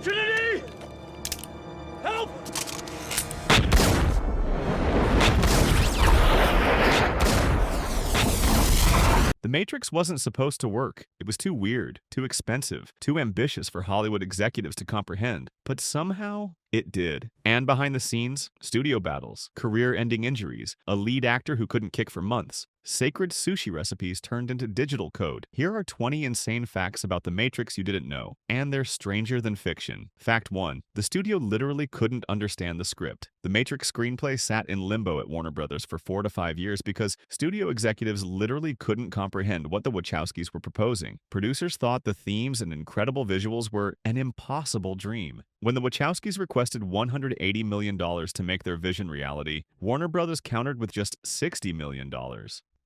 Trinity! Help! The Matrix wasn't supposed to work. It was too weird, too expensive, too ambitious for Hollywood executives to comprehend. But somehow, it did. And behind the scenes, studio battles, career-ending injuries, a lead actor who couldn't kick for months, sacred sushi recipes turned into digital code. Here are 20 insane facts about The Matrix you didn't know, and they're stranger than fiction. Fact 1. The studio literally couldn't understand the script. The Matrix screenplay sat in limbo at Warner Brothers for 4 to 5 years because studio executives literally couldn't comprehend what the Wachowskis were proposing. Producers thought the themes and incredible visuals were an impossible dream. When the Wachowskis requested $180 million to make their vision reality, Warner Brothers countered with just $60 million.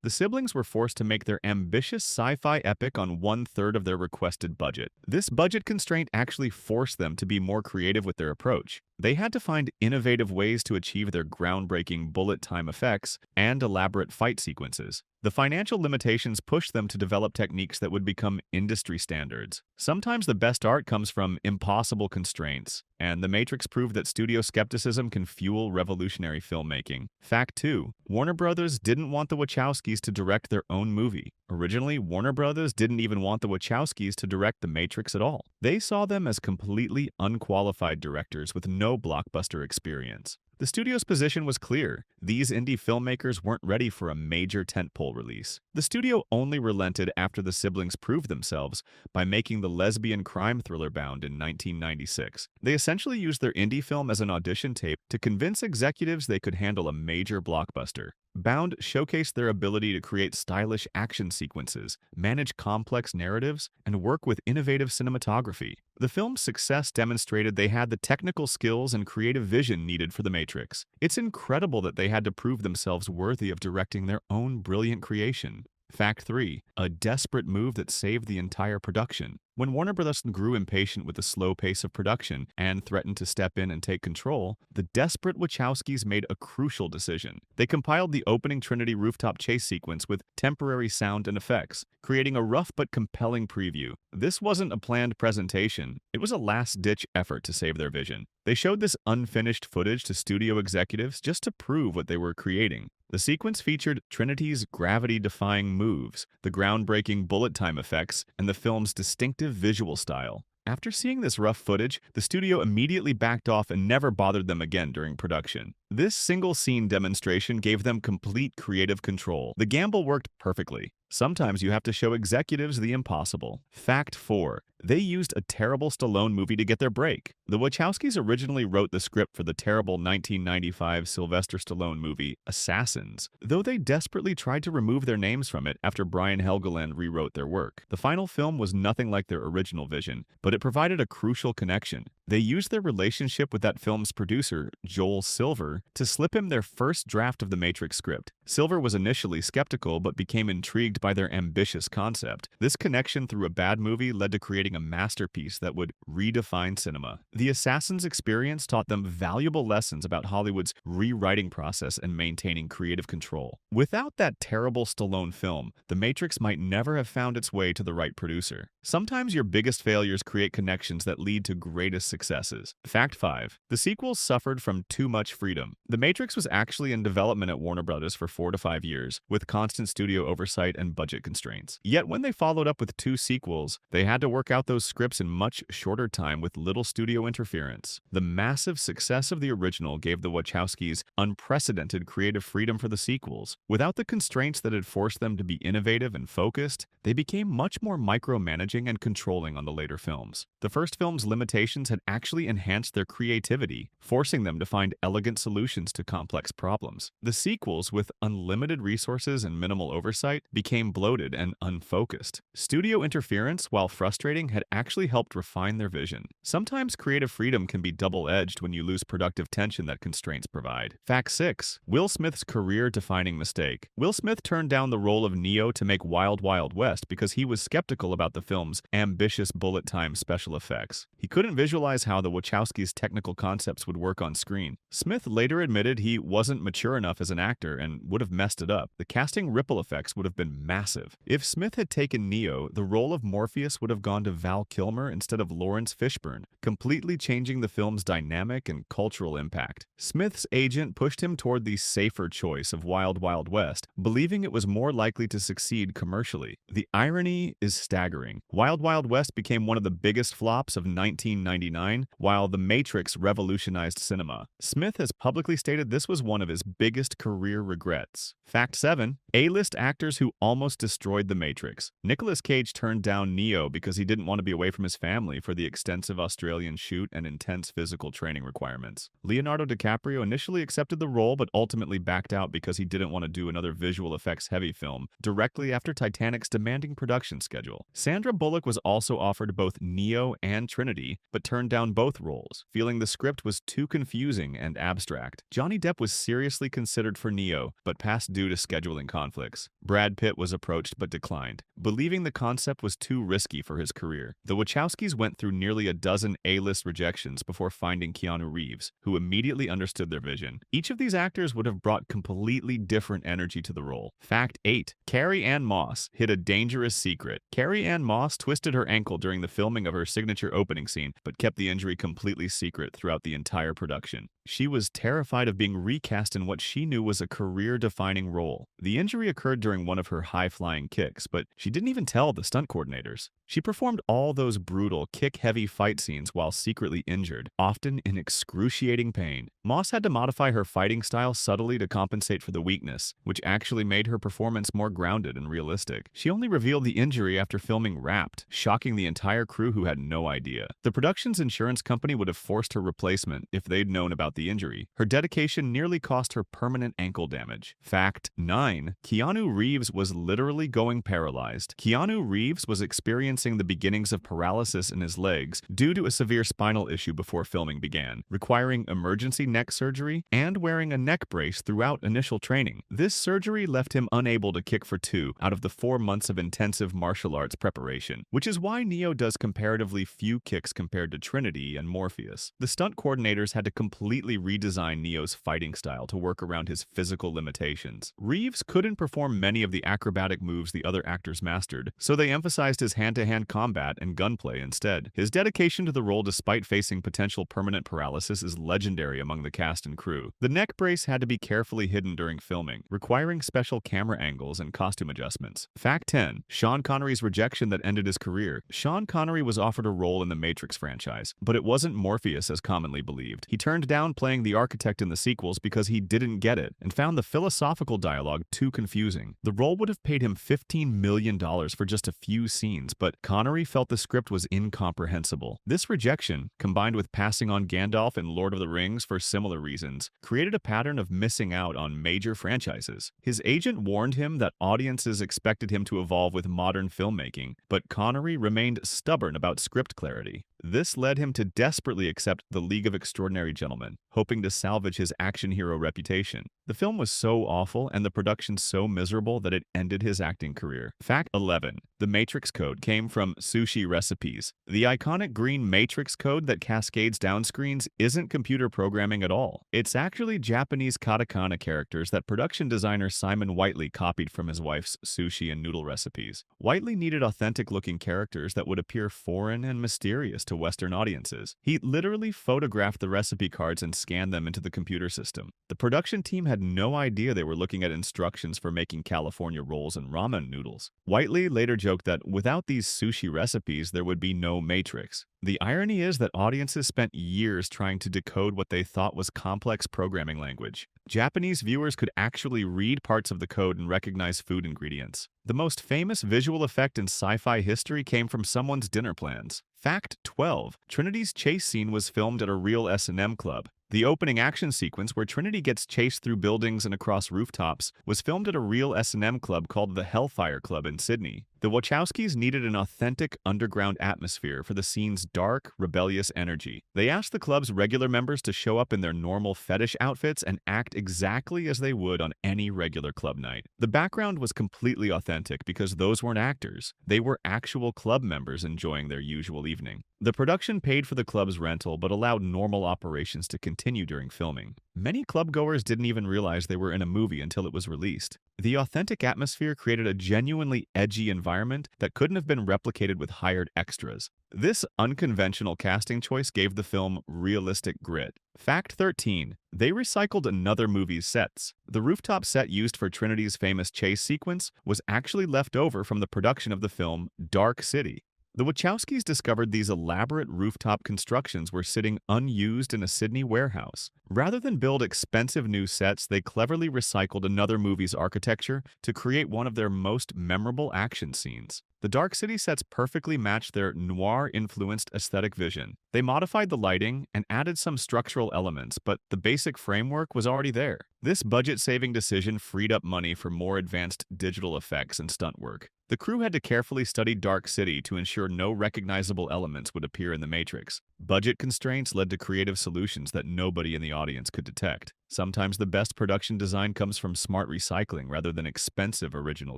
The siblings were forced to make their ambitious sci-fi epic on 1/3 of their requested budget. This budget constraint actually forced them to be more creative with their approach. They had to find innovative ways to achieve their groundbreaking bullet time effects and elaborate fight sequences. The financial limitations pushed them to develop techniques that would become industry standards. Sometimes the best art comes from impossible constraints, and The Matrix proved that studio skepticism can fuel revolutionary filmmaking. Fact 2. Warner Brothers didn't want the Wachowskis to direct their own movie. Originally, Warner Brothers didn't even want the Wachowskis to direct The Matrix at all. They saw them as completely unqualified directors with no blockbuster experience. The studio's position was clear. These indie filmmakers weren't ready for a major tentpole release. The studio only relented after the siblings proved themselves by making the lesbian crime thriller Bound in 1996. They essentially used their indie film as an audition tape to convince executives they could handle a major blockbuster. Bound showcased their ability to create stylish action sequences, manage complex narratives, and work with innovative cinematography. The film's success demonstrated they had the technical skills and creative vision needed for The Matrix. It's incredible that they had to prove themselves worthy of directing their own brilliant creation. Fact 3. A desperate move that saved the entire production. When Warner Bros. Grew impatient with the slow pace of production and threatened to step in and take control, the desperate Wachowskis made a crucial decision. They compiled the opening Trinity rooftop chase sequence with temporary sound and effects, creating a rough but compelling preview. This wasn't a planned presentation, it was a last-ditch effort to save their vision. They showed this unfinished footage to studio executives just to prove what they were creating. The sequence featured Trinity's gravity-defying moves, the groundbreaking bullet time effects, and the film's distinctive visual style. After seeing this rough footage, the studio immediately backed off and never bothered them again during production. This single-scene demonstration gave them complete creative control. The gamble worked perfectly. Sometimes you have to show executives the impossible. Fact 4. They used a terrible Stallone movie to get their break. The Wachowskis originally wrote the script for the terrible 1995 Sylvester Stallone movie, Assassins, though they desperately tried to remove their names from it after Brian Helgeland rewrote their work. The final film was nothing like their original vision, but it provided a crucial connection. They used their relationship with that film's producer, Joel Silver, to slip him their first draft of the Matrix script. Silver was initially skeptical but became intrigued by their ambitious concept. This connection through a bad movie led to creating a masterpiece that would redefine cinema. The Assassins experience taught them valuable lessons about Hollywood's rewriting process and maintaining creative control. Without that terrible Stallone film, The Matrix might never have found its way to the right producer. Sometimes your biggest failures create connections that lead to greatest successes. Fact 5. The sequels suffered from too much freedom. The Matrix was actually in development at Warner Brothers for 4 to 5 years, with constant studio oversight and budget constraints. Yet when they followed up with 2 sequels, they had to work out those scripts in much shorter time with little studio interference. The massive success of the original gave the Wachowskis unprecedented creative freedom for the sequels. Without the constraints that had forced them to be innovative and focused, they became much more micromanaging and controlling on the later films. The first film's limitations had actually enhanced their creativity, forcing them to find elegant solutions to complex problems. The sequels, with unlimited resources and minimal oversight, became bloated and unfocused. Studio interference, while frustrating, had actually helped refine their vision. Sometimes creative freedom can be double-edged when you lose productive tension that constraints provide. Fact 6. Will Smith's career-defining mistake. Will Smith turned down the role of Neo to make Wild Wild West because he was skeptical about the film's ambitious bullet time special effects. He couldn't visualize realize how the Wachowskis' technical concepts would work on screen. Smith later admitted he wasn't mature enough as an actor and would have messed it up. The casting ripple effects would have been massive. If Smith had taken Neo, the role of Morpheus would have gone to Val Kilmer instead of Lawrence Fishburne, completely changing the film's dynamic and cultural impact. Smith's agent pushed him toward the safer choice of Wild Wild West, believing it was more likely to succeed commercially. The irony is staggering. Wild Wild West became one of the biggest flops of 1999, while The Matrix revolutionized cinema. Smith has publicly stated this was one of his biggest career regrets. Fact 7. A-list actors who almost destroyed The Matrix. Nicolas Cage turned down Neo because he didn't want to be away from his family for the extensive Australian shoot and intense physical training requirements. Leonardo DiCaprio initially accepted the role but ultimately backed out because he didn't want to do another visual effects-heavy film directly after Titanic's demanding production schedule. Sandra Bullock was also offered both Neo and Trinity, but turned down both roles, feeling the script was too confusing and abstract. Johnny Depp was seriously considered for Neo, but passed due to scheduling conflicts. Brad Pitt was approached but declined, believing the concept was too risky for his career. The Wachowskis went through nearly a dozen A-list rejections before finding Keanu Reeves, who immediately understood their vision. Each of these actors would have brought completely different energy to the role. Fact 8. Carrie-Anne Moss hid a dangerous secret. Carrie-Anne Moss twisted her ankle during the filming of her signature opening scene, but kept the injury completely secret throughout the entire production. She was terrified of being recast in what she knew was a career-defining role. The injury occurred during one of her high-flying kicks, but she didn't even tell the stunt coordinators. She performed all those brutal, kick-heavy fight scenes while secretly injured, often in excruciating pain. Moss had to modify her fighting style subtly to compensate for the weakness, which actually made her performance more grounded and realistic. She only revealed the injury after filming Wrapped, shocking the entire crew who had no idea. The production's insurance company would have forced her replacement if they'd known about the injury. Her dedication nearly cost her permanent ankle damage. Fact 9. Keanu Reeves was literally going paralyzed. Keanu Reeves was experiencing the beginnings of paralysis in his legs due to a severe spinal issue before filming began, requiring emergency neck surgery and wearing a neck brace throughout initial training. This surgery left him unable to kick for 2 out of the 4 months of intensive martial arts preparation, which is why Neo does comparatively few kicks compared to Trinity and Morpheus. The stunt coordinators had to completely redesign Neo's fighting style to work around his physical limitations. Reeves couldn't perform many of the acrobatic moves the other actors mastered, so they emphasized his hand-to-hand combat and gunplay instead. His dedication to the role despite facing potential permanent paralysis is legendary among the cast and crew. The neck brace had to be carefully hidden during filming, requiring special camera angles and costume adjustments. Fact 10. Sean Connery's rejection that ended his career. Sean Connery was offered a role in the Matrix franchise, but it wasn't Morpheus as commonly believed. He turned down playing the architect in the sequels because he didn't get it and found the philosophical dialogue too confusing. The role would have paid him $15 million for just a few scenes, but Connery felt the script was incomprehensible. This rejection, combined with passing on Gandalf in Lord of the Rings for similar reasons, created a pattern of missing out on major franchises. His agent warned him that audiences expected him to evolve with modern filmmaking, but Connery remained stubborn about script clarity. This led him to desperately accept The League of Extraordinary Gentlemen, hoping to salvage his action hero reputation. The film was so awful and the production so miserable that it ended his acting career. Fact 11. The Matrix code came from Sushi Recipes. The iconic green Matrix code that cascades down screens isn't computer programming at all. It's actually Japanese katakana characters that production designer Simon Whiteley copied from his wife's sushi and noodle recipes. Whiteley needed authentic-looking characters that would appear foreign and mysterious to Western audiences. He literally photographed the recipe cards and scanned them into the computer system. The production team had no idea they were looking at instructions for making California rolls and ramen noodles. Whiteley later joked that without these sushi recipes, there would be no Matrix. The irony is that audiences spent years trying to decode what they thought was complex programming language. Japanese viewers could actually read parts of the code and recognize food ingredients. The most famous visual effect in sci-fi history came from someone's dinner plans. Fact 12. Trinity's chase scene was filmed at a real S&M club. The opening action sequence, where Trinity gets chased through buildings and across rooftops, was filmed at a real S&M club called the Hellfire Club in Sydney. The Wachowskis needed an authentic underground atmosphere for the scene's dark, rebellious energy. They asked the club's regular members to show up in their normal fetish outfits and act exactly as they would on any regular club night. The background was completely authentic because those weren't actors. They were actual club members enjoying their usual evening. The production paid for the club's rental but allowed normal operations to continue during filming. Many clubgoers didn't even realize they were in a movie until it was released. The authentic atmosphere created a genuinely edgy environment that couldn't have been replicated with hired extras. This unconventional casting choice gave the film realistic grit. Fact 13. They recycled another movie's sets. The rooftop set used for Trinity's famous chase sequence was actually left over from the production of the film Dark City. The Wachowskis discovered these elaborate rooftop constructions were sitting unused in a Sydney warehouse. Rather than build expensive new sets, they cleverly recycled another movie's architecture to create one of their most memorable action scenes. The Dark City sets perfectly matched their noir-influenced aesthetic vision. They modified the lighting and added some structural elements, but the basic framework was already there. This budget-saving decision freed up money for more advanced digital effects and stunt work. The crew had to carefully study Dark City to ensure no recognizable elements would appear in the Matrix. Budget constraints led to creative solutions that nobody in the audience could detect. Sometimes the best production design comes from smart recycling rather than expensive original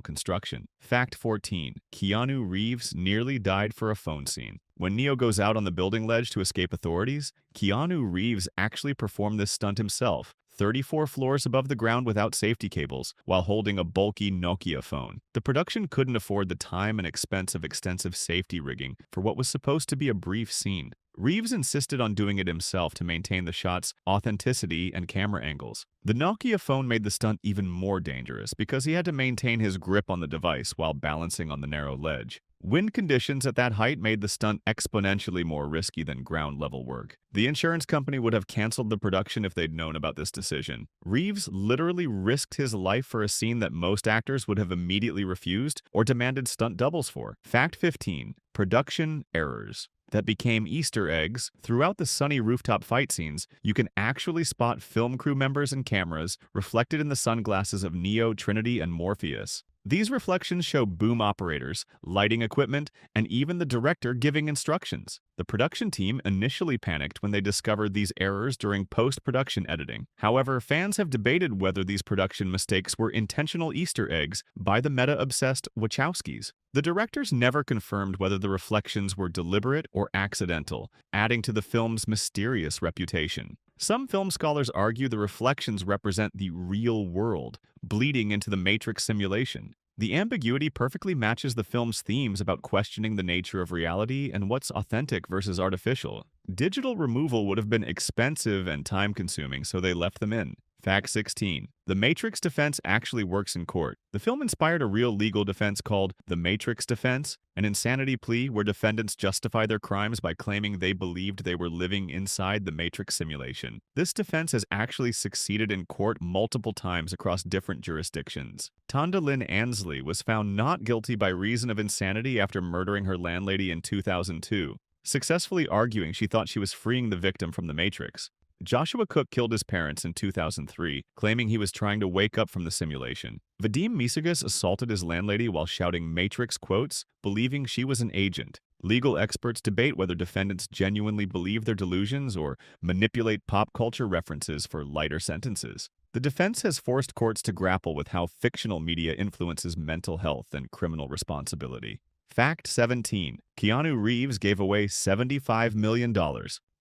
construction. Fact 14. Keanu Reeves nearly died for a phone scene. When Neo goes out on the building ledge to escape authorities, Keanu Reeves actually performed this stunt himself, 34 floors above the ground without safety cables, while holding a bulky Nokia phone. The production couldn't afford the time and expense of extensive safety rigging for what was supposed to be a brief scene. Reeves insisted on doing it himself to maintain the shot's authenticity and camera angles. The Nokia phone made the stunt even more dangerous because he had to maintain his grip on the device while balancing on the narrow ledge. Wind conditions at that height made the stunt exponentially more risky than ground-level work. The insurance company would have canceled the production if they'd known about this decision. Reeves literally risked his life for a scene that most actors would have immediately refused or demanded stunt doubles for. Fact 15. Production errors that became Easter eggs. Throughout the sunny rooftop fight scenes, you can actually spot film crew members and cameras reflected in the sunglasses of Neo, Trinity, and Morpheus. These reflections show boom operators, lighting equipment, and even the director giving instructions. The production team initially panicked when they discovered these errors during post-production editing. However, fans have debated whether these production mistakes were intentional Easter eggs by the meta-obsessed Wachowskis. The directors never confirmed whether the reflections were deliberate or accidental, adding to the film's mysterious reputation. Some film scholars argue the reflections represent the real world, bleeding into the Matrix simulation. The ambiguity perfectly matches the film's themes about questioning the nature of reality and what's authentic versus artificial. Digital removal would have been expensive and time-consuming, so they left them in. Fact 16. The Matrix defense actually works in court. The film inspired a real legal defense called the Matrix defense, an insanity plea where defendants justify their crimes by claiming they believed they were living inside the Matrix simulation. This defense has actually succeeded in court multiple times across different jurisdictions. Tonda Lynn Ansley was found not guilty by reason of insanity after murdering her landlady in 2002, successfully arguing she thought she was freeing the victim from the Matrix. Joshua Cook killed his parents in 2003, claiming he was trying to wake up from the simulation. Vadim Misegas assaulted his landlady while shouting Matrix quotes, believing she was an agent. Legal experts debate whether defendants genuinely believe their delusions or manipulate pop culture references for lighter sentences. The defense has forced courts to grapple with how fictional media influences mental health and criminal responsibility. Fact 17. Keanu Reeves gave away $75 million.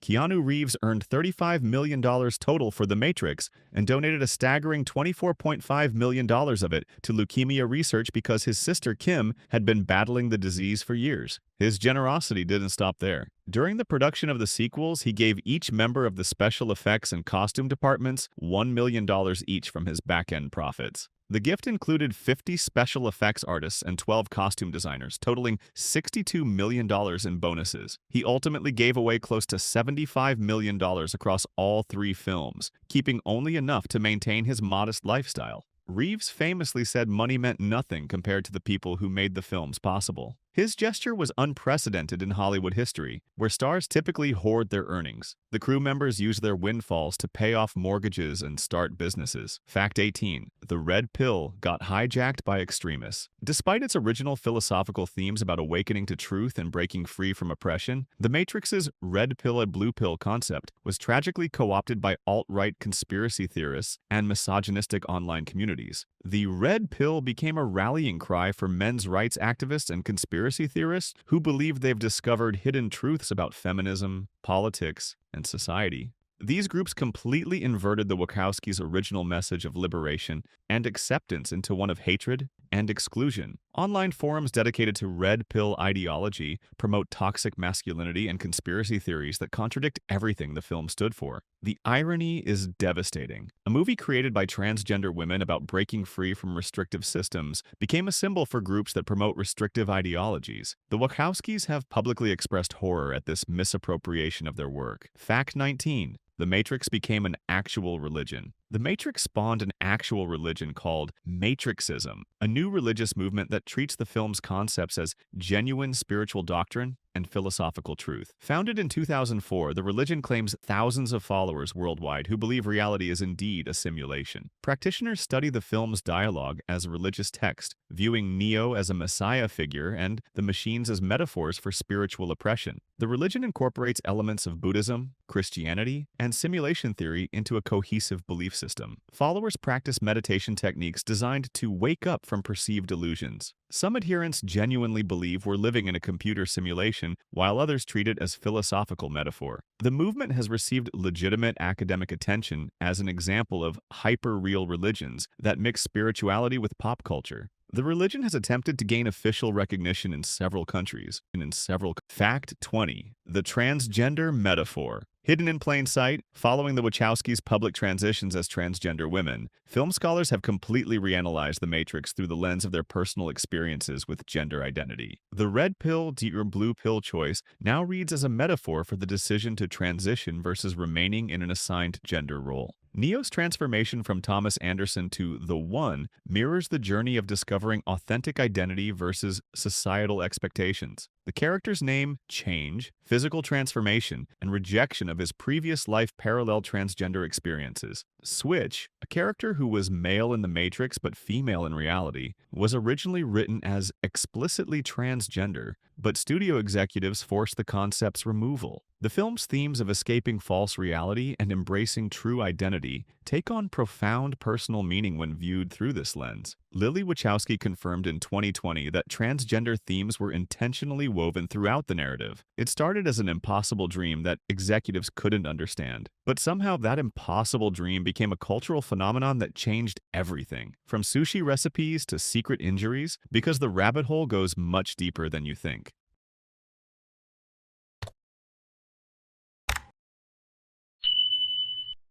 Keanu Reeves earned $35 million total for The Matrix and donated a staggering $24.5 million of it to leukemia research because his sister Kim had been battling the disease for years. His generosity didn't stop there. During the production of the sequels, he gave each member of the special effects and costume departments $1 million each from his back-end profits. The gift included 50 special effects artists and 12 costume designers, totaling $62 million in bonuses. He ultimately gave away close to $75 million across all 3 films, keeping only enough to maintain his modest lifestyle. Reeves famously said money meant nothing compared to the people who made the films possible. His gesture was unprecedented in Hollywood history, where stars typically hoard their earnings. The crew members used their windfalls to pay off mortgages and start businesses. Fact 18. The Red Pill got hijacked by extremists. Despite its original philosophical themes about awakening to truth and breaking free from oppression, The Matrix's red pill and blue pill concept was tragically co-opted by alt-right conspiracy theorists and misogynistic online communities. The red pill became a rallying cry for men's rights activists and conspiracy theorists who believe they've discovered hidden truths about feminism, politics, and society. These groups completely inverted the Wachowskis' original message of liberation and acceptance into one of hatred and exclusion. Online forums dedicated to red pill ideology promote toxic masculinity and conspiracy theories that contradict everything the film stood for. The irony is devastating. A movie created by transgender women about breaking free from restrictive systems became a symbol for groups that promote restrictive ideologies. The Wachowskis have publicly expressed horror at this misappropriation of their work. Fact 19. The Matrix became an actual religion. The Matrix spawned an actual religion called Matrixism, a new religious movement that treats the film's concepts as genuine spiritual doctrine and philosophical truth. Founded in 2004, the religion claims thousands of followers worldwide who believe reality is indeed a simulation. Practitioners study the film's dialogue as a religious text, viewing Neo as a messiah figure and the machines as metaphors for spiritual oppression. The religion incorporates elements of Buddhism, Christianity, and simulation theory into a cohesive belief system. Followers practice meditation techniques designed to wake up from perceived illusions. Some adherents genuinely believe we're living in a computer simulation, while others treat it as philosophical metaphor. The movement has received legitimate academic attention as an example of hyper-real religions that mix spirituality with pop culture. The religion has attempted to gain official recognition in several countries. Fact 20. The transgender metaphor. Hidden in plain sight, following the Wachowskis' public transitions as transgender women, film scholars have completely reanalyzed The Matrix through the lens of their personal experiences with gender identity. The red pill or blue pill choice now reads as a metaphor for the decision to transition versus remaining in an assigned gender role. Neo's transformation from Thomas Anderson to The One mirrors the journey of discovering authentic identity versus societal expectations. The character's name, change, physical transformation, and rejection of his previous life parallel transgender experiences. Switch, a character who was male in The Matrix but female in reality, was originally written as explicitly transgender, but studio executives forced the concept's removal. The film's themes of escaping false reality and embracing true identity take on profound personal meaning when viewed through this lens. Lily Wachowski confirmed in 2020 that transgender themes were intentionally woven throughout the narrative. It started as an impossible dream that executives couldn't understand, but somehow that impossible dream became a cultural phenomenon that changed everything, from sushi recipes to secret injuries, because the rabbit hole goes much deeper than you think.